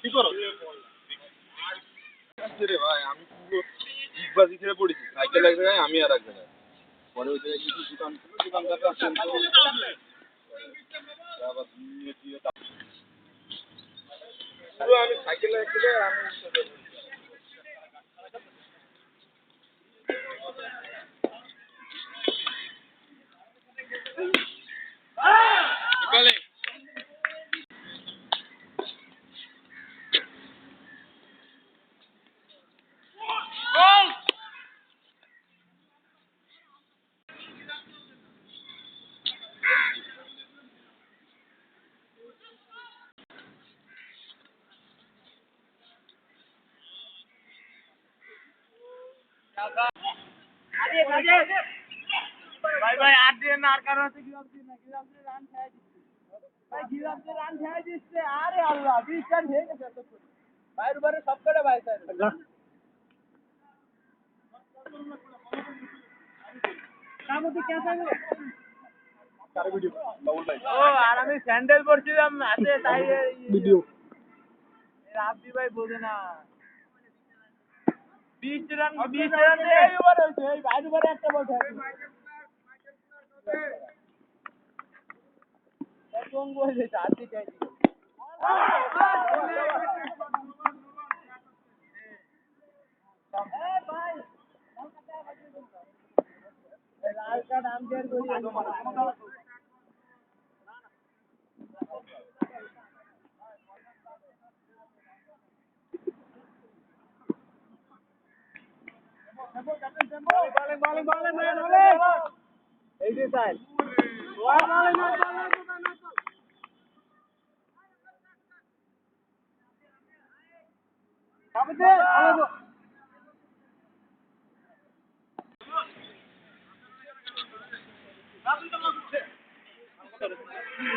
কি করো রে ভাই? আমি পুরো ডিগবাজি খেয়ে পড়েছি। সাইকেল এক জায়গায়, আমি আর এক জায়গায়। পরে ওই জায়গায় কিছু দোকান ছিল, দোকানদাররা আবার নিয়ে দিয়ে পুরো আমি সাইকেলে এক জায়গায়, আমি ভাই ভাই আর দিয়ে না, আর কারণ হচ্ছে গিলাস দিয়ে না, গিলাস দিয়ে রান খেয়ে দিচ্ছে ভাই, গিলাস দিয়ে রান খেয়ে দিচ্ছে। আরে আল্লাহ, 20 রান হয়ে গেছে এতক্ষণ। ভাইয়ের উপরে সব করে ভাই স্যার ও, আর আমি স্যান্ডেল পরছিলাম হাতে, তাই ভিডিও রাব্বি ভাই বোঝে না। 20 রান এই ওভার হয়েছে, এই ভাইয়ের উপরে একটা বল খেয়েছে। কোন বল হয়েছে আর দিকে লাল কার্ড আম্পায়ার করি। এই যে স্যার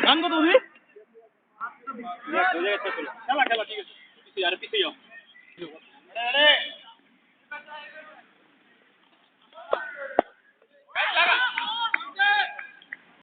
গান কত তুমি খেলা খেলা ঠিক আছে, পিছিয়ে যাও।